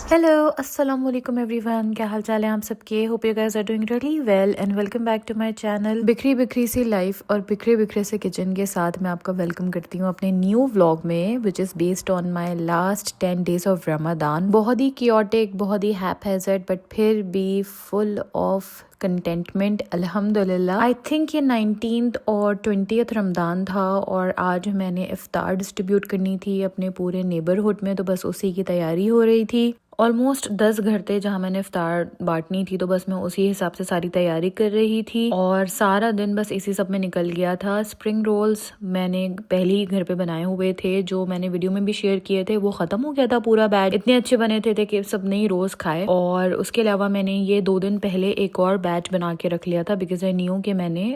Hello अस्सलाम वालेकुम everyone, क्या हाल चाल है आप सबके। Hope you guys are doing really well and welcome back to my channel. बिखरी बिखरी सी लाइफ और बिखरे बिखरे से किचन के साथ मैं आपका वेलकम करती हूँ अपने न्यू व्लॉग में, which is based on my last 10 days of Ramadan. बहुत ही कियोटिक, बहुत ही हैपहेजेड, बट फिर भी फुल ऑफ कंटेंटमेंट अल्हम्दुलिल्लाह। आई थिंक ये 19th और 20th रमदान था और आज मैंने इफ्तार डिस्ट्रीब्यूट करनी थी अपने पूरे नेबरहुड में, तो बस उसी की तैयारी हो रही थी। ऑलमोस्ट 10 घर थे जहाँ मैंने इफ्तार बांटनी थी, तो बस मैं उसी हिसाब से सारी तैयारी कर रही थी और सारा दिन बस इसी सब में निकल गया था। स्प्रिंग रोल्स मैंने पहले ही घर पे बनाए हुए थे, जो मैंने वीडियो में भी शेयर किए थे। वो खत्म हो गया था पूरा बैच, इतने अच्छे बने थे कि सब ने रोज खाए। और उसके अलावा मैंने ये 2 दिन पहले एक और बैच बना के रख लिया था, बिकॉज आई न्यू कि मैंने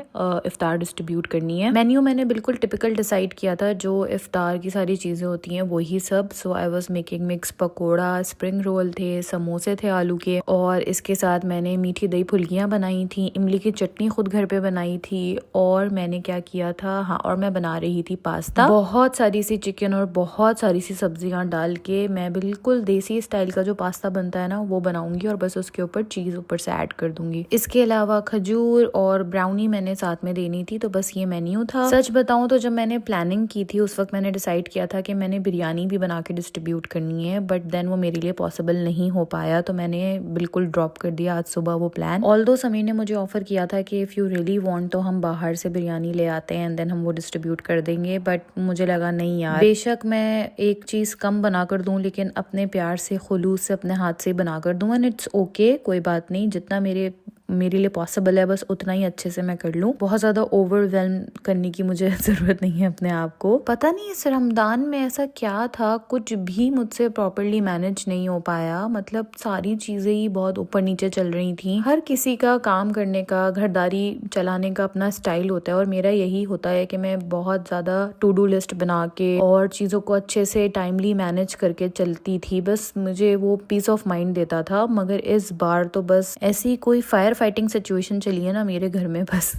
इफ्तार डिस्ट्रीब्यूट करनी है। मेन्यू मैंने बिल्कुल टिपिकल डिसाइड किया था, जो इफ्तार की सारी चीजें होती हैं वही सब। So I was making mix pakora, spring roll थे, समोसे थे आलू के, और इसके साथ मैंने मीठी दही फुल्कियां बनाई थी, इमली की चटनी खुद घर पे बनाई थी। और मैंने क्या किया था, हाँ, और मैं बना रही थी पास्ता। बहुत सारी सी चिकन और बहुत सारी सी सब्जियां डाल के मैं बिल्कुल देसी स्टाइल का जो पास्ता बनता है ना वो बनाऊंगी, और बस उसके ऊपर चीज ऊपर से ऐड कर दूंगी। इसके अलावा खजूर और ब्राउनी मैंने साथ में देनी थी। तो बस ये मेन्यू था। सच बताऊं तो जब मैंने प्लानिंग की थी उस वक्त मैंने डिसाइड किया था कि मैंने बिरयानी भी बना के डिस्ट्रीब्यूट करनी है, बट देन वो मेरे लिए पॉसिबल नहीं हो पाया, तो मैंने बिल्कुल ड्रॉप कर दिया आज सुबह वो प्लान। ऑल्दो समीर ने मुझे ऑफर किया था कि इफ यू रियली वांट तो हम बाहर से बिरयानी ले आते हैं एंड देन हम वो डिस्ट्रीब्यूट कर देंगे, बट मुझे लगा नहीं यार, बेशक मैं एक चीज कम बना कर दूं लेकिन अपने प्यार से, खुलूस से, अपने हाथ से बना कर दूं, एंड इट्स ओके, कोई बात नहीं, जितना मेरे लिए पॉसिबल है बस उतना ही अच्छे से मैं कर लूं। बहुत ज्यादा ओवरवेल्म करने की मुझे जरूरत नहीं है अपने आप को। पता नहीं इस रमदान में ऐसा क्या था, कुछ भी मुझसे प्रॉपरली मैनेज नहीं हो पाया। मतलब सारी चीजें ही बहुत ऊपर नीचे चल रही थी। हर किसी का काम करने का, घरदारी चलाने का अपना स्टाइल होता है, और मेरा यही होता है कि मैं बहुत ज्यादा टू डू लिस्ट बना के और चीजों को अच्छे से टाइमली मैनेज करके चलती थी। बस मुझे वो पीस ऑफ माइंड देता था। मगर इस बार तो बस ऐसी कोई फायर फाइटिंग सिचुएशन चली है ना मेरे घर में, बस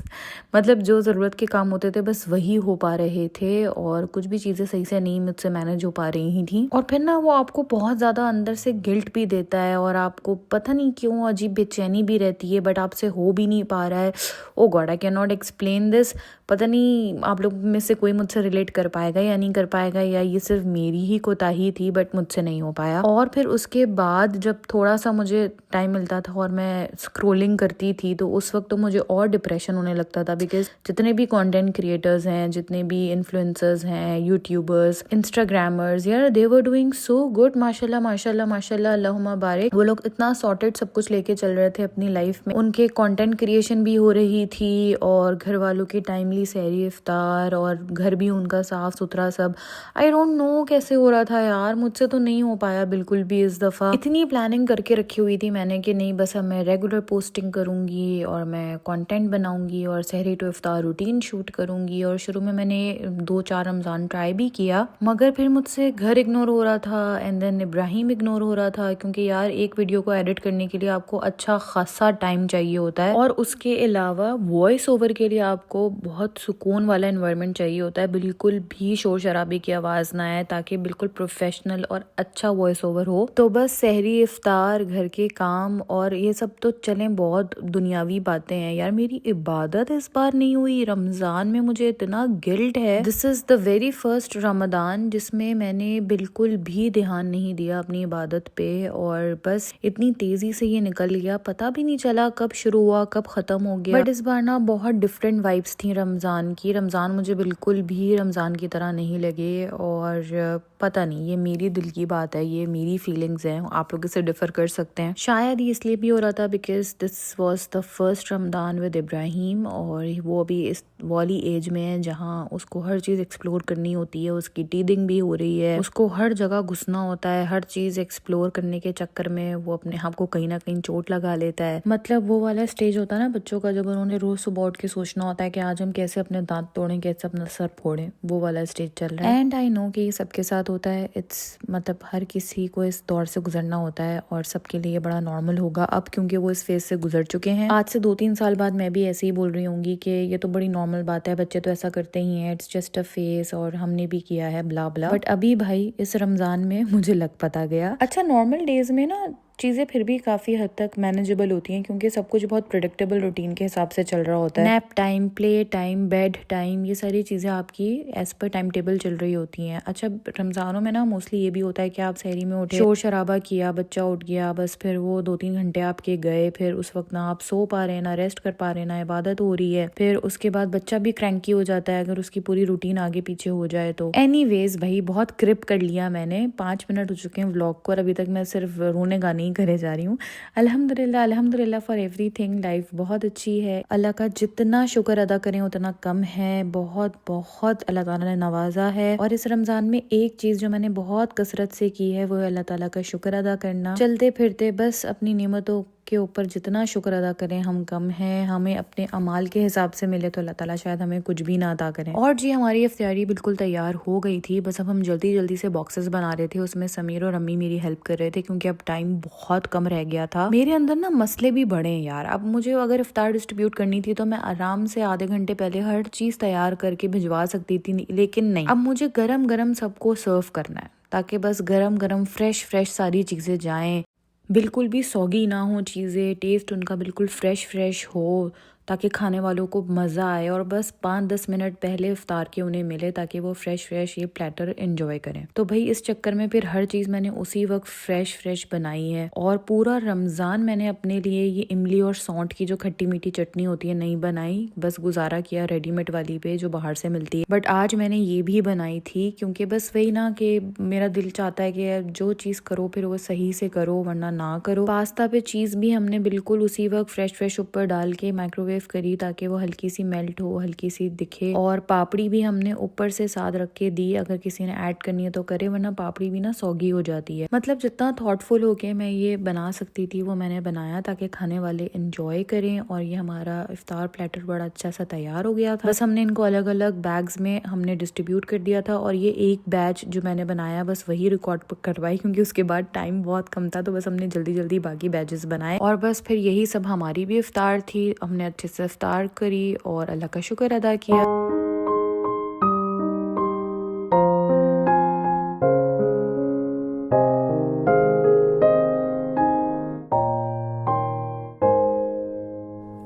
मतलब जो जरूरत के काम होते थे बस वही हो पा रहे थे, और कुछ भी चीजें सही से नहीं मुझसे मैनेज हो पा रही थी। और फिर ना वो आपको बहुत ज्यादा अंदर से गिल्ट भी देता है, और आपको पता नहीं क्यों अजीब बेचैनी भी रहती है, बट आपसे हो भी नहीं पा रहा है। Oh God, I cannot explain this. पता नहीं आप लोग में से कोई मुझसे रिलेट कर पाएगा या नहीं कर पाएगा, या ये सिर्फ मेरी ही कोताही थी, बट मुझसे नहीं हो पाया। और फिर उसके बाद जब थोड़ा सा मुझे टाइम मिलता था और मैं स्क्रोलिंग करती थी, तो उस वक्त तो मुझे और डिप्रेशन होने लगता था, बिकॉज जितने भी कंटेंट क्रिएटर्स हैं, जितने भी इन्फ्लुएंसर्स हैं, यूट्यूबर्स, इंस्टाग्रामर्स, यार दे वर डूइंग सो गुड, माशाल्लाह माशाल्लाह माशाल्लाह, अल्लाहुम्मा बारिक। वो लोग इतना सॉर्टेड सब कुछ लेके चल रहे थे अपनी लाइफ में। उनके कंटेंट क्रिएशन भी हो रही थी, और घर वालों की टाइमली सहरी इफ्तार, और घर भी उनका साफ सुथरा सब। आई डोंट नो कैसे हो रहा था यार, मुझसे तो नहीं हो पाया बिल्कुल भी इस दफा। इतनी प्लानिंग करके रखी हुई थी मैंने कि नहीं बस अब मैं रेगुलर पोस्टिंग करूंगी और मैं कंटेंट बनाऊंगी और सहरी टू इफ्तार रूटीन शूट करूंगी। और शुरू में मैंने 2-4 रमजान ट्राई भी किया, मगर फिर मुझसे घर इग्नोर हो रहा था एंड देन इब्राहिम इग्नोर हो रहा था, क्योंकि यार एक वीडियो को एडिट करने के लिए आपको अच्छा खासा टाइम चाहिए होता है, और उसके अलावा वॉइस ओवर के लिए आपको बहुत सुकून वाला एनवायरनमेंट चाहिए होता है, बिल्कुल भी शोर शराबे की आवाज ना आए, ताकि बिल्कुल प्रोफेशनल और अच्छा वॉइस ओवर हो। तो बस सहरी, इफ्तार, घर के काम और ये सब तो चले, बहुत दुनियावी बातें हैं यार। मेरी इबादत इस बार नहीं हुई रमजान में, मुझे इतना गिल्ट है। This is the very first Ramadan जिसमें मैंने बिल्कुल भी ध्यान नहीं दिया अपनी इबादत पे, और बस इतनी तेजी से ये निकल गया, पता भी नहीं चला कब शुरू हुआ कब खत्म हो गया। बट इस बार ना बहुत डिफरेंट वाइब्स थी रमजान की। रमजान मुझे बिल्कुल भी रमजान की तरह नहीं लगे, और पता नहीं, ये मेरी दिल की बात है, ये मेरी फीलिंग्स हैं, आप लोग इसे डिफर कर सकते हैं। शायद ये इसलिए भी हो रहा था because this was the first Ramadan with Ibrahim, और वो अभी इस वाली एज में है जहाँ उसको हर चीज एक्सप्लोर करनी होती है, उसकी टीदिंग भी हो रही है, उसको हर जगह घुसना होता है। हर चीज एक्सप्लोर करने के चक्कर में वो अपने आप को कहीं ना कहीं चोट लगा लेता है। मतलब वो वाला स्टेज होता है ना बच्चों का, जब उन्होंने रोज सुबह उठ के सोचना होता है कि आज हम कैसे अपने दांत तोड़ें, कैसे अपना सर फोड़ें, वो वाला स्टेज चल रहा है। एंड आई नो कि ये सबके साथ होता है, इट्स मतलब हर किसी को इस दौर से गुजरना होता है, और सबके लिए बड़ा नॉर्मल होगा अब, क्योंकि वो इस फेज से गुजर गुजर चुके हैं। आज से 2-3 साल बाद मैं भी ऐसे ही बोल रही होंगी कि ये तो बड़ी नॉर्मल बात है, बच्चे तो ऐसा करते ही हैं, इट्स जस्ट अ फेस और हमने भी किया है ब्ला ब्ला। बट अभी भाई इस रमजान में मुझे लग पता गया। अच्छा, नॉर्मल डेज में ना चीज़ें फिर भी काफ़ी हद तक मैनेजेबल होती हैं क्योंकि सब कुछ बहुत प्रिडिक्टेबल रूटीन के हिसाब से चल रहा होता है। Nap time, play time, bed time, ये सारी चीज़ें आपकी एज पर टाइम टेबल चल रही होती हैं। अच्छा, रमज़ानों में ना मोस्टली ये भी होता है कि आप सहरी में उठे, शोर शराबा किया, बच्चा उठ गया, बस फिर वो 2-3 घंटे आपके गए, फिर उस वक्त ना आप सो पा रहे हैं, ना रेस्ट कर पा रहे हैं, ना इबादत हो रही है। फिर उसके बाद बच्चा भी क्रैंकी हो जाता है अगर उसकी पूरी रूटीन आगे पीछे हो जाए तो। एनीवेज भाई, बहुत क्रिप कर लिया मैंने, 5 मिनट हो चुके हैं व्लॉग को और अभी तक मैं सिर्फ रोने गाने ही करे जा रही हूँ। अल्हम्दुलिल्लाह, अल्हम्दुलिल्लाह फॉर एवरीथिंग। लाइफ बहुत अच्छी है, अल्लाह का जितना शुक्र अदा करें उतना कम है। बहुत बहुत अल्लाह ताला ने नवाजा है। और इस रमजान में एक चीज जो मैंने बहुत कसरत से की है वो है अल्लाह ताला का शुक्र अदा करना। चलते फिरते बस अपनी नेमतों के ऊपर जितना शुक्र अदा करें हम कम हैं। हमें अपने अमाल के हिसाब से मिले तो अल्लाह ताला शायद हमें कुछ भी ना अदा करें। और जी, हमारी इफ्तारी बिल्कुल तैयार हो गई थी, बस अब हम जल्दी जल्दी से बॉक्सेस बना रहे थे। उसमें समीर और अम्मी मेरी हेल्प कर रहे थे क्योंकि अब टाइम बहुत कम रह गया था। मेरे अंदर ना मसले भी बड़े हैं यार। अब मुझे अगर इफ्तार डिस्ट्रीब्यूट करनी थी तो मैं आराम से आधे घंटे पहले हर चीज तैयार करके भिजवा सकती थी, लेकिन नहीं, अब मुझे गरम गरम सबको सर्व करना है ताकि बस गरम गरम फ्रेश फ्रेश सारी चीजें जाएं, बिल्कुल भी सौगी ना हो चीज़ें, टेस्ट उनका बिल्कुल फ्रेश फ्रेश हो ताकि खाने वालों को मज़ा आए। और बस 5-10 मिनट पहले इफ्तार के उन्हें मिले ताकि वो फ्रेश फ्रेश ये प्लेटर एंजॉय करें। तो भाई इस चक्कर में फिर हर चीज़ मैंने उसी वक्त फ्रेश फ्रेश बनाई है। और पूरा रमज़ान मैंने अपने लिए ये इमली और सौंठ की जो खट्टी मीठी चटनी होती है नहीं बनाई, बस गुजारा किया रेडीमेड वाली पे जो बाहर से मिलती है। बट आज मैंने ये भी बनाई थी क्योंकि बस वही ना कि मेरा दिल चाहता है कि जो चीज़ करो फिर वो सही से करो वरना ना करो। पास्ता पे चीज़ भी हमने बिल्कुल उसी वक्त फ्रेश फ्रेश ऊपर डाल के माइक्रोवेव करी ताकि वो हल्की सी मेल्ट हो, हल्की सी दिखे। और पापड़ी भी हमने ऊपर से साथ रख के दी, अगर किसी ने ऐड करनी है तो करे, वरना पापड़ी भी ना सौगी हो जाती है। मतलब जितना थॉटफुल होके मैं ये बना सकती थी वो मैंने बनाया ताकि खाने वाले एंजॉय करें। और ये हमारा इफ्तार प्लेटर बड़ा अच्छा सा तैयार हो गया था। बस हमने इनको अलग अलग बैग्स में हमने डिस्ट्रीब्यूट कर दिया था। और ये एक बैच जो मैंने बनाया बस वही रिकॉर्ड करवाई क्योंकि उसके बाद टाइम बहुत कम था, तो बस हमने जल्दी जल्दी बाकी बैचेस बनाए। और बस फिर यही सब हमारी भी इफ्तार थी। हमने अच्छे से इफ्तार करी और अल्लाह का शुक्र अदा किया।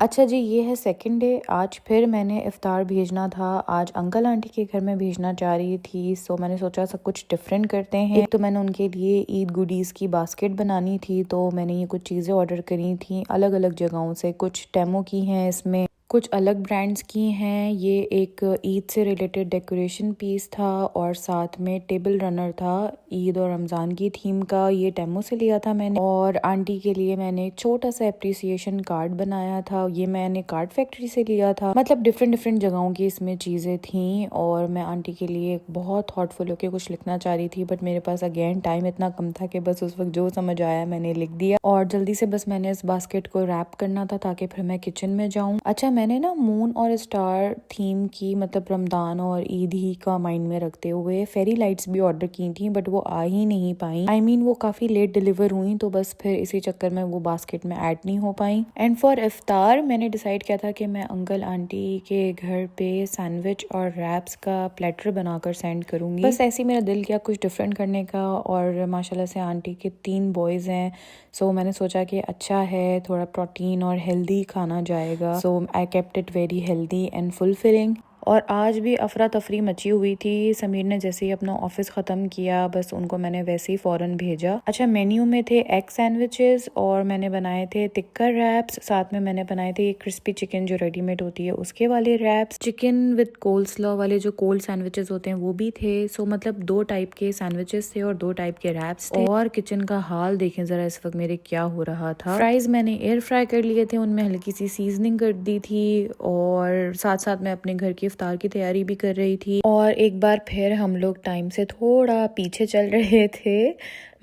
अच्छा जी, ये है सेकंड डे। आज फिर मैंने इफ्तार भेजना था, आज अंकल आंटी के घर में भेजना चाह रही थी, सो मैंने सोचा सब कुछ डिफरेंट करते हैं। एक तो मैंने उनके लिए ईद गुडीज़ की बास्केट बनानी थी, तो मैंने ये कुछ चीज़ें ऑर्डर करी थी अलग अलग जगहों से। कुछ टेमो की हैं इसमें, कुछ अलग ब्रांड्स की हैं। ये एक ईद से रिलेटेड डेकोरेशन पीस था और साथ में टेबल रनर था ईद और रमज़ान की थीम का, ये टेमो से लिया था मैंने। और आंटी के लिए मैंने एक छोटा सा अप्रिसिएशन कार्ड बनाया था, ये मैंने कार्ड फैक्ट्री से लिया था। मतलब डिफरेंट जगहों की इसमें चीज़ें थी। और मैं आंटी के लिए बहुत थॉटफुल होकर कुछ लिखना चाह रही थी, बट मेरे पास अगेन टाइम इतना कम था कि बस उस वक्त जो समझ आया मैंने लिख दिया। और जल्दी से बस मैंने इस बास्केट को रैप करना था ताकि फिर मैं किचन में जाऊँ। अच्छा, मैंने ना मून और स्टार थीम की, मतलब रमजान और ईद ही का माइंड में रखते हुए फेरी लाइट्स भी ऑर्डर की थी, बट वो आ ही नहीं पाई। वो काफी लेट डिलीवर हुई, तो बस फिर इसी चक्कर में वो बास्केट में ऐड नहीं हो पाई। एंड फॉर इफ्तार मैंने डिसाइड किया था कि मैं अंकल आंटी के घर पे सैंडविच और रैप्स का प्लेटर बनाकर सेंड करूंगी। बस ऐसे ही मेरा दिल किया कुछ डिफरेंट करने का। और माशाल्लाह से आंटी के 3 बॉयज हैं, सो मैंने सोचा कि अच्छा है, थोड़ा प्रोटीन और हेल्दी खाना जाएगा। So I kept it very healthy and fulfilling. और आज भी अफरा तफरी मची हुई थी। समीर ने जैसे ही अपना ऑफिस ख़त्म किया, बस उनको मैंने वैसे ही फ़ौरन भेजा। अच्छा, मेन्यू में थे एग सैंडविचेस और मैंने बनाए थे टिक्कर रैप्स, साथ में मैंने बनाए थे क्रिस्पी चिकन जो रेडीमेड होती है उसके वाले रैप्स, चिकन विद कोल्स्लॉ वाले जो कोल्ड सैंडविचेस होते हैं वो भी थे। सो मतलब 2 टाइप के सैंडविचेस थे और 2 टाइप के रैप्स थे। और किचन का हाल देखें जरा इस वक्त मेरे क्या हो रहा था। फ्राइज मैंने एयर फ्राई कर लिए थे, उनमें हल्की सी सीजनिंग कर दी थी और साथ साथ मैं अपने घर की इफ्तार की तैयारी भी कर रही थी। और एक बार फिर हम लोग टाइम से थोड़ा पीछे चल रहे थे,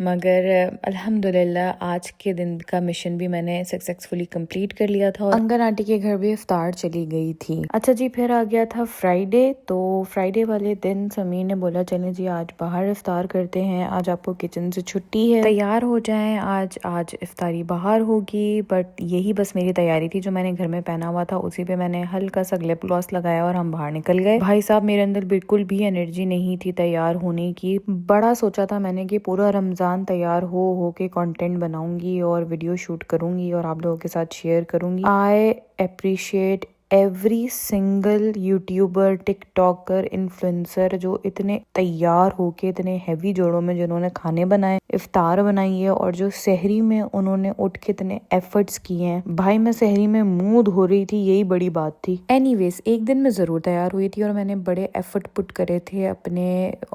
मगर अल्हम्दुलिल्लाह आज के दिन का मिशन भी मैंने सक्सेसफुली कंप्लीट कर लिया था और अंगन आंटी के घर भी इफ्तार चली गई थी। अच्छा जी, फिर आ गया था फ्राइडे। तो फ्राइडे वाले दिन समीर ने बोला चले जी आज बाहर इफ्तार करते हैं, आज आपको किचन से छुट्टी है, तैयार हो जाएं, आज इफ्तारी बाहर होगी। बट यही बस मेरी तैयारी थी, जो मैंने घर में पहना हुआ था उसी पे मैंने हल्का सा लिप ग्लॉस लगाया और हम बाहर निकल गए। भाई साहब मेरे अंदर बिल्कुल भी एनर्जी नहीं थी तैयार होने की। बड़ा सोचा था मैंने कि पूरा रमजान तैयार हो के कंटेंट बनाऊंगी और वीडियो शूट करूंगी और आप लोगों के साथ शेयर करूंगी। I appreciate every single YouTuber, TikToker, influencer जो इतने तैयार होके इतने हैवी जोड़ों में जिन्होंने खाने बनाए, इफ्तार बनाई है और जो सहरी में उन्होंने उठ के इतने एफर्ट्स किए हैं। भाई मैं सहरी में मुंह धो रही थी, यही बड़ी बात थी। एनीवेज एक दिन मैं जरूर तैयार हुई थी और मैंने बड़े एफर्ट पुट करे थे अपने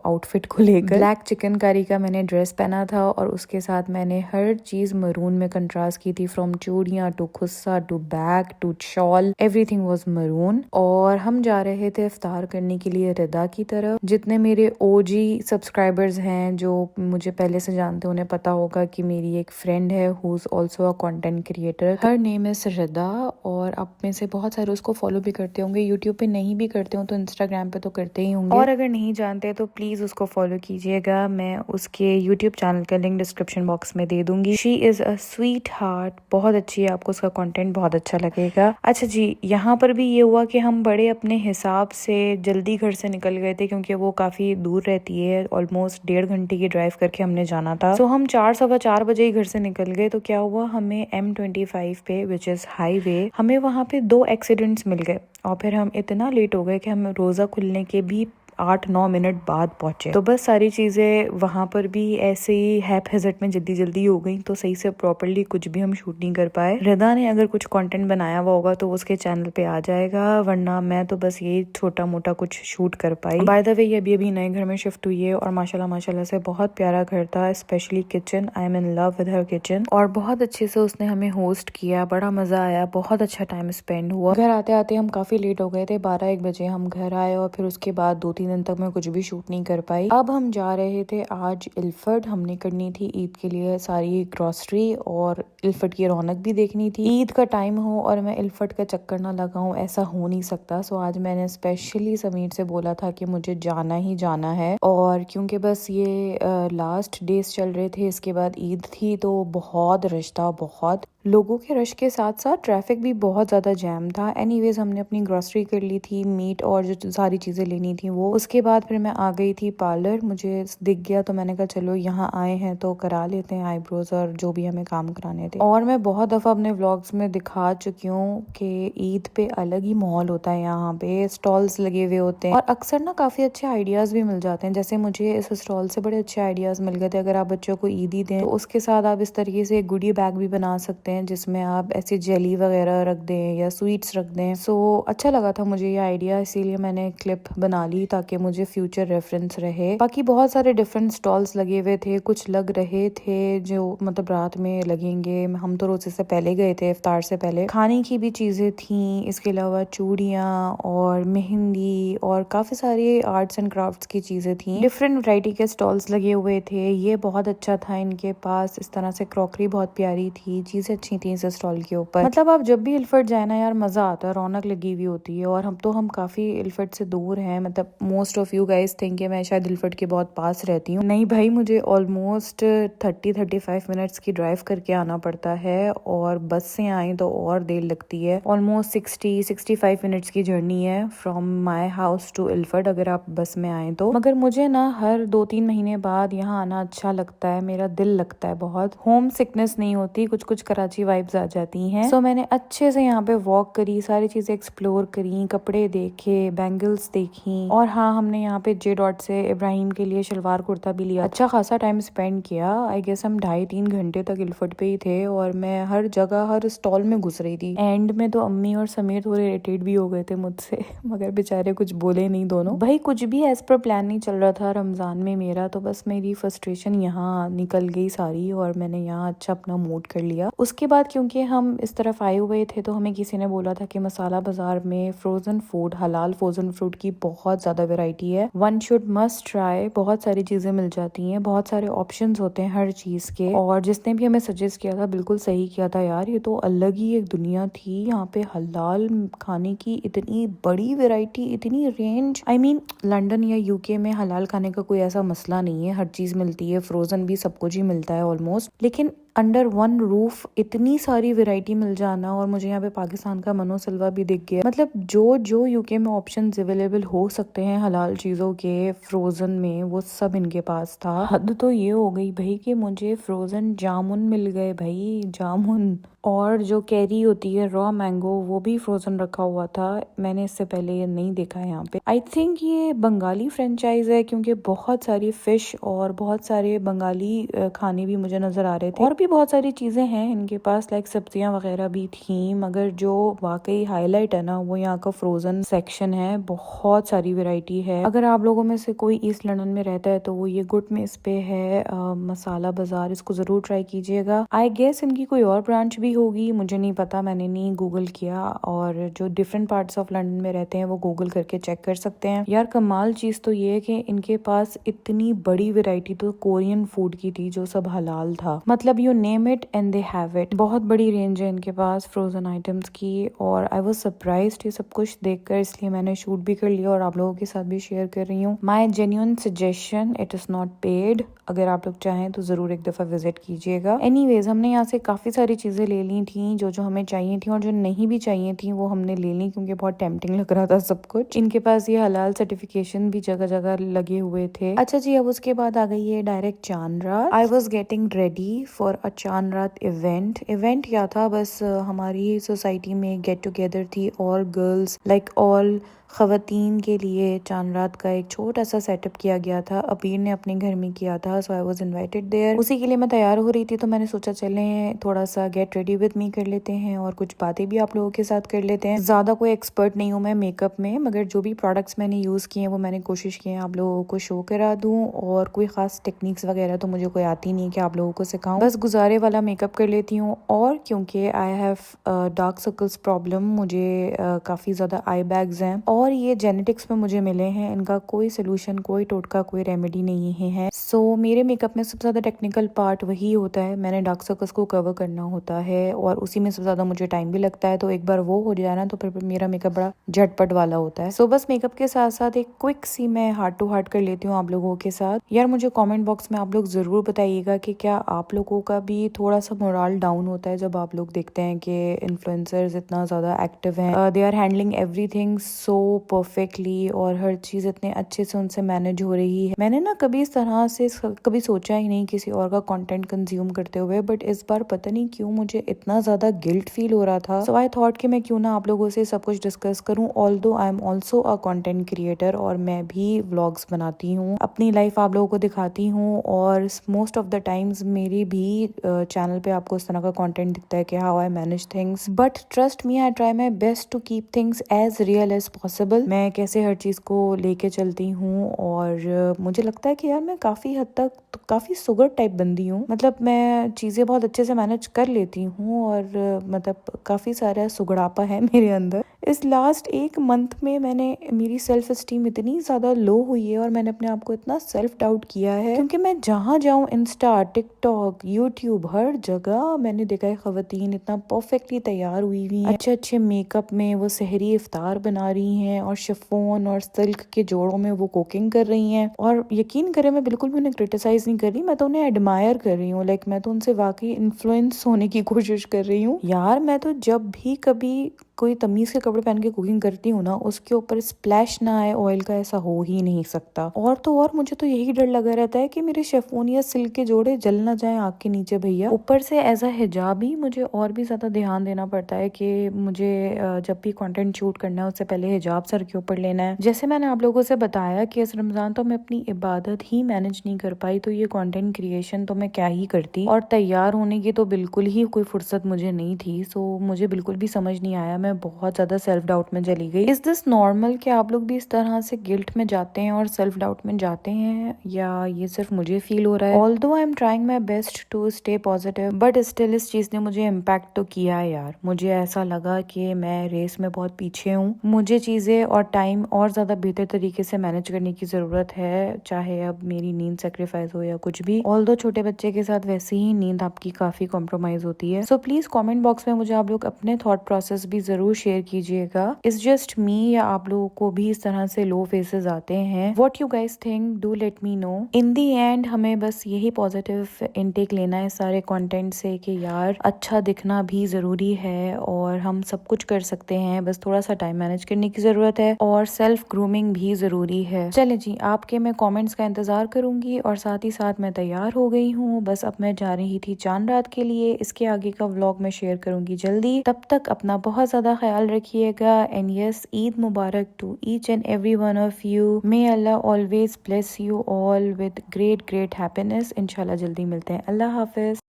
आउटफिट को लेकर। ब्लैक चिकनकारी का मैंने ड्रेस पहना था और उसके साथ मैंने हर चीज मरून में कंट्रास्ट की थी, फ्रॉम चूड़ियां टू खुस्सा to bag to shawl, everything was maroon. और हम जा रहे थे इफ्तार करने के लिए रिदा की तरफ। जितने मेरे ओजी सब्सक्राइबर्स हैं जो मुझे पहले से जानते हैं उन्हें पता होगा कि मेरी एक फ्रेंड है who is also a content creator, her name is Rida. और आप में से बहुत सारे उसको फॉलो भी करते होंगे, यूट्यूब पे नहीं भी करते हो तो इंस्टाग्राम पे तो करते ही होंगे, और अगर नहीं जानते तो प्लीज उसको फॉलो कीजिएगा। मैं उसके यूट्यूब चैनल का लिंक डिस्क्रिप्शन बॉक्स में दे दूंगी। She is a sweet heart, बहुत अच्छी है, आपको उसका कंटेंट बहुत अच्छा लगेगा। अच्छा जी, यहाँ पर भी ये हुआ कि हम बड़े अपने हिसाब से जल्दी घर से निकल गए थे क्योंकि वो काफी दूर रहती है, ऑलमोस्ट 1.5 घंटे की ड्राइव करके हमने जाना था। तो हम 4 सवा 4 बजे ही घर से निकल गए। तो क्या हुआ, हमें M25 पे विच इज हाईवे, हमें वहाँ पे 2 एक्सीडेंट्स मिल गए और फिर हम इतना लेट हो गए कि हम रोजा खुलने के भी 8-9 मिनट बाद पहुंचे। तो बस सारी चीजें वहां पर भी ऐसे ही हैप हेजट में जल्दी जल्दी हो गई, तो सही से प्रॉपरली कुछ भी हम शूट नहीं कर पाए। रिदा ने अगर कुछ कंटेंट बनाया हुआ होगा तो उसके चैनल पे आ जाएगा, वरना मैं तो बस ये छोटा मोटा कुछ शूट कर पाई। बाय द वे ये अभी नए घर में शिफ्ट हुई है और माशाल्लाह से बहुत प्यारा घर था, specially kitchen. I am in love with her kitchen और बहुत अच्छे से उसने हमें होस्ट किया, बड़ा मजा आया, बहुत अच्छा टाइम स्पेंड हुआ। घर आते आते हम काफी लेट हो गए थे, 12-1 बजे हम घर आए और फिर उसके बाद 2-3 दिन तक मैं कुछ भी शूट नहीं कर पाई। अब हम जा रहे थे आज इल्फर्ट, हमने करनी थी ईद के लिए सारी ग्रोसरी और इल्फर्ट की रौनक भी देखनी थी। ईद का टाइम हो और मैं इल्फर्ट का चक्कर ना लगाऊं, ऐसा हो नहीं सकता। सो आज मैंने स्पेशली समीर से बोला था कि मुझे जाना ही जाना है, और क्योंकि बस ये लास्ट डेज चल रहे थे, इसके बाद ईद थी, तो बहुत रश था, बहुत लोगों के रश के साथ साथ ट्रैफिक भी बहुत ज्यादा जैम था। एनीवेज हमने अपनी ग्रोसरी कर ली थी, मीट और जो सारी चीजें लेनी थी वो। उसके बाद फिर मैं आ गई थी पार्लर, मुझे दिख गया तो मैंने कहा चलो यहाँ आए हैं तो करा लेते हैं आईब्रोज और जो भी हमें काम कराने थे। और मैं बहुत दफा अपने व्लॉग्स में दिखा चुकी हूँ कि ईद पे अलग ही माहौल होता है, यहाँ पे स्टॉल्स लगे हुए होते हैं और अक्सर ना काफी अच्छे आइडियाज भी मिल जाते हैं। जैसे मुझे इस स्टॉल से बड़े अच्छे आइडियाज मिल गए थे। अगर आप बच्चों को ईदी दें तो उसके साथ आप इस तरीके से एक गुडी बैग भी बना सकते हैं जिसमें आप ऐसे जेली वगैरह रख दें या स्वीट्स रख दें। सो अच्छा लगा था मुझे ये आइडिया, इसीलिए मैंने क्लिप बना ली ताकि मुझे फ्यूचर रेफरेंस रहे। बाकी बहुत सारे डिफरेंट स्टॉल्स लगे हुए थे, कुछ लग रहे थे जो मतलब रात में लगेंगे। हम तो रोजे से पहले गए थे, इफ्तार से पहले। खाने की भी चीजें थी, इसके अलावा चूड़ियाँ और मेहंदी और काफी सारी आर्ट्स एंड क्राफ्ट्स की चीजें थी। डिफरेंट वैरायटी के स्टॉल्स लगे हुए थे, ये बहुत अच्छा था इनके पास। इस तरह से क्रॉकरी बहुत प्यारी थी, चीजें अच्छी थी इस स्टॉल के ऊपर। मतलब आप जब भी इल्फर्ट जाए ना यार, मजा आता है, रौनक लगी हुई होती है। और हम काफी इल्फर्ट से दूर हैं, मतलब most of you guys think मैं शायद इल्फर्ट के बहुत पास रहती हूँ। नहीं भाई, मुझे ऑलमोस्ट 30-35 मिनट्स की ड्राइव करके आना पड़ता है और बस से आई तो और देर लगती है। ऑलमोस्ट 60-65 मिनट्स की जर्नी है from my house to Ilford अगर आप बस में आए तो। मगर मुझे ना हर 2-3 महीने बाद यहाँ आना अच्छा लगता है, मेरा दिल लगता है बहुत। होम सिकनेस नहीं होती, कुछ कुछ कराची वाइब्स आ जाती हैं। सो मैंने अच्छे से यहाँ पे वॉक करी, सारी चीजें एक्सप्लोर करी, कपड़े देखे, बैंगल्स देखी, और हाँ हमने यहाँ पे जे डॉट से इब्राहिम के लिए शलवार कुर्ता भी लिया। अच्छा खासा टाइम स्पेंड किया, आई गेस हम 2.5-3 घंटे तक इल्फर्ट पे ही थे और मैं हर जगह हर स्टॉल में घुस रही थी। एंड में तो अम्मी और समीर थोड़े इरिटेट भी हो गए थे मुझसे मगर बेचारे कुछ बोले नहीं दोनों। भाई कुछ भी एज पर प्लान नहीं चल रहा था रमजान में मेरा, तो बस मेरी फ्रस्ट्रेशन यहाँ निकल गई सारी और मैंने यहाँ अच्छा अपना मूड कर लिया। उसके उसके बाद क्योंकि हम इस तरफ आए हुए थे तो हमें किसी ने बोला था कि मसाला बाजार में फ्रोजन फूड, हलाल फ्रोजन फूड की बहुत ज़्यादा वैरायटी है, वन शुड मस्ट ट्राई। बहुत सारी चीज़ें मिल जाती हैं, बहुत सारे ऑप्शंस होते हैं हर चीज़ के। और जिसने भी हमें सजेस्ट किया था बिल्कुल सही किया था यार, ये तो अलग ही एक दुनिया थी। यहाँ पे हलाल खाने की इतनी बड़ी वैरायटी, इतनी रेंज। आई मीन लंदन या यूके में हलाल खाने का कोई ऐसा मसला नहीं है, हर चीज़ मिलती है, फ्रोजन भी सब कुछ ही मिलता है ऑलमोस्ट। लेकिन अंडर वन रूफ इतनी सारी वैरायटी मिल जाना, और मुझे यहाँ पे पाकिस्तान का मनो सलवा भी दिख गया। मतलब जो जो यूके में ऑप्शंस अवेलेबल हो सकते हैं हलाल चीज़ों के फ्रोजन में, वो सब इनके पास था। हद तो ये हो गई भाई कि मुझे फ्रोजन जामुन मिल गए भाई, जामुन। और जो कैरी होती है, रॉ मैंगो, वो भी फ्रोजन रखा हुआ था। मैंने इससे पहले ये नहीं देखा है यहाँ पे। आई थिंक ये बंगाली फ्रेंचाइज है, क्योंकि बहुत सारी फिश और बहुत सारे बंगाली खाने भी मुझे नजर आ रहे थे। और भी बहुत सारी चीजें हैं इनके पास, लाइक सब्जियां वगैरह भी थी, मगर जो वाकई हाईलाइट है ना, वो यहाँ का फ्रोजन सेक्शन है। बहुत सारी वैरायटी है। अगर आप लोगों में से कोई ईस्ट लंदन में रहता है तो वो ये गुड में इस पे है, मसाला बाजार, इसको जरूर ट्राई कीजिएगा। आई गेस इनकी कोई और ब्रांच भी होगी, मुझे नहीं पता, मैंने नहीं गूगल किया। और जो डिफरेंट पार्ट्स ऑफ लंदन में रहते हैं वो गूगल करके चेक कर सकते हैं। यार कमाल चीज तो ये है कि इनके पास इतनी बड़ी वैरायटी तो कोरियन फूड की थी, जो सब हलाल था। मतलब you name it and they have it. बहुत बड़ी रेंज है इनके पास फ्रोजन आइटम्स की। और आई वाज सरप्राइज्ड ये सब कुछ देखकर, इसलिए मैंने शूट भी कर लिया और आप लोगों के साथ भी शेयर कर रही हूँ। My genuine suggestion, it is not paid. अगर आप लोग चाहें तो जरूर एक दफा विजिट कीजिएगा। एनीवेज, हमने यहाँ से काफी सारी चीजें ले ली थी, जो जो हमें चाहिए थी, और जो नहीं भी चाहिए थी वो हमने ले ली, क्योंकि बहुत टेम्पटिंग लग रहा था सब कुछ। इनके पास ये हलाल सर्टिफिकेशन भी जगह जगह लगे हुए थे। अच्छा जी, अब उसके बाद आ गई है डायरेक्ट चांद रात। I was getting ready for a चांद रात इवेंट। इवेंट क्या था, बस हमारी सोसाइटी में गेट टुगेदर थी, ऑल गर्ल्स, लाइक ऑल खवातीन के लिए चांद रात का एक छोटा सा सेटअप किया गया था। अबीर ने अपने घर में किया था, सो आई वाज इनवाइटेड देयर। उसी के लिए मैं तैयार हो रही थी, तो मैंने सोचा चलें थोड़ा सा गेट रेडी विद मी कर लेते हैं और कुछ बातें भी आप लोगों के साथ कर लेते हैं। ज्यादा कोई एक्सपर्ट नहीं हूँ मैं मेकअप में, मगर जो भी प्रोडक्ट्स मैंने यूज किए हैं वो मैंने कोशिश की है आप लोगों को शो करा दूं। और कोई खास टेक्निक्स वगैरह तो मुझे कोई आती नहीं कि आप लोगों को सिखाऊं, बस गुजारे वाला मेकअप कर लेती हूँ। और क्योंकि I have dark circles problem, मुझे काफी ज्यादा आई बैग्स हैं, और ये जेनेटिक्स में मुझे मिले हैं। इनका कोई सोल्यूशन, कोई टोटका, कोई रेमेडी नहीं है। सो मेरे मेकअप में सबसे ज्यादा टेक्निकल पार्ट वही होता है। मैंने डार्क सर्कल्स को कवर करना होता है, और उसी में सबसे ज्यादा मुझे टाइम भी लगता है। तो एक बार वो हो जाए ना, तो फिर मेरा मेकअप बड़ा झटपट वाला होता है। सो बस मेकअप के साथ साथ एक क्विक सी मैं हार्ट टू हार्ट कर लेती हूँ आप लोगों के साथ। यार मुझे कमेंट बॉक्स में आप लोग जरूर बताइएगा कि क्या आप लोगों का भी थोड़ा सा मोरल डाउन होता है जब आप लोग देखते हैं कि इन्फ्लुएंसर्स इतना ज्यादा एक्टिव हैं, they are handling everything so perfectly, और हर चीज इतने अच्छे से उनसे मैनेज हो रही है। मैंने ना कभी इस तरह से कभी सोचा ही नहीं किसी और का कंटेंट कंज्यूम करते हुए, बट इस बार पता नहीं क्यों मुझे इतना ज्यादा गिल्ट फील हो रहा था। सो आई थॉट कि मैं क्यों ना आप लोगों से सब कुछ डिस्कस करूं। Although I am also a content creator, और मैं भी व्लॉग्स बनाती हूँ, अपनी लाइफ आप लोगों को दिखाती हूँ, और मोस्ट ऑफ द टाइम्स मेरी भी चैनल पे आपको इस तरह का कंटेंट दिखता है कि how I manage things. But trust me, I try my best to keep things as real as possible. मैं कैसे हर चीज को लेके चलती हूँ, और मुझे लगता है कि यार मैं काफी हद तक तो काफी सुगर टाइप बंदी हूँ। मतलब मैं चीजें बहुत अच्छे से मैनेज कर लेती हूँ, और मतलब काफी सारा सुगड़ापा है मेरे अंदर। इस लास्ट एक मंथ में मेरी सेल्फ एस्टीम इतनी ज्यादा लो हुई है, और मैंने अपने आप को इतना सेल्फ डाउट किया है, क्योंकि मैं जहाँ जाऊँ, इंस्टा, टिकटॉक, यूट्यूब, हर जगह मैंने देखा है खवातीन इतना परफेक्टली तैयार हुई हैं, अच्छे अच्छे मेकअप में वो सहरी इफ्तार बना रही हैं, और शिफॉन और सिल्क के जोड़ों में वो कुकिंग कर रही हैं। और यकीन करें, मैं बिल्कुल भी उन्हें क्रिटिसाइज नहीं कर रही, मैं तो उन्हें एडमायर कर रही हूँ। लाइक मैं तो उनसे वाकई इन्फ्लुएंस होने की कोशिश कर रही हूँ। यार मैं तो जब भी कभी कोई तमीज के कपड़े पहन के कुकिंग करती हूँ ना, उसके ऊपर स्प्लैश ना आए ऑयल का, ऐसा हो ही नहीं सकता। और तो और मुझे तो यही डर लगा रहता है कि मेरे शिफॉन या सिल्क के जोड़े जल ना जाए आग के नीचे भैया। ऊपर से एज अ हिजाबी मुझे और भी ज्यादा ध्यान देना पड़ता है कि मुझे जब भी कंटेंट शूट करना है उससे पहले हिजाब सर के ऊपर लेना है। जैसे मैंने आप लोगों से बताया कि इस रमजान तो मैं अपनी इबादत ही मैनेज नहीं कर पाई, तो ये कंटेंट क्रिएशन तो मैं क्या ही करती। और तैयार होने की तो बिल्कुल ही कोई फुर्सत मुझे नहीं थी। सो मुझे बिल्कुल भी समझ नहीं आया मैं बहुत ज़्यादा सेल्फ डाउट में चली गई। इज दिस नॉर्मल कि आप लोग भी इस तरह से गिल्ट में जाते हैं और सेल्फ डाउट में जाते हैं, या ये सिर्फ मुझे फील हो रहा है? Although I am trying my best to stay positive, but still इस चीज़ ने मुझे इम्पैक्ट तो किया है यार। मुझे ऐसा लगा कि मैं रेस में बहुत पीछे हूँ, मुझे चीज़ें और टाइम और ज़्यादा बेहतर तरीके से मैनेज करने की ज़रूरत है, चाहे अब मेरी नींद सेक्रीफाइस हो या कुछ भी। ऑल्दो छोटे बच्चे के साथ वैसे ही नींद आपकी काफ़ी कॉम्प्रोमाइज होती है। सो प्लीज़ कमेंट बॉक्स में मुझे आप लोग अपने थॉट प्रोसेस भी ज़रूर शेयर कीजिएगा। इट्स जस्ट मी या आप लोगों को भी इस तरह से लो फेसेस आते हैं? What you guys think, do let me know. In the and हमें बस यही पॉजिटिव इनटेक लेना है सारे कंटेंट से कि यार अच्छा दिखना भी ज़रूरी है और हम सब कुछ कर सकते हैं, बस थोड़ा सा टाइम मैनेज करने की ज़रूरत है और सेल्फ ग्रूमिंग भी ज़रूरी है। चले जी, आपके मैं कमेंट्स का इंतज़ार करूंगी और साथ ही साथ मैं तैयार हो गई हूँ। बस अब मैं जा रही थी चांद रात के लिए। इसके आगे का व्लॉग मैं शेयर करूंगी जल्दी। तब तक अपना बहुत ज़्यादा ख्याल रखिएगा एंड यस, ईद मुबारक to each and every one of you. May Allah always bless you all with great happiness. इंशाल्लाह जल्दी मिलते हैं। अल्लाह हाफिज।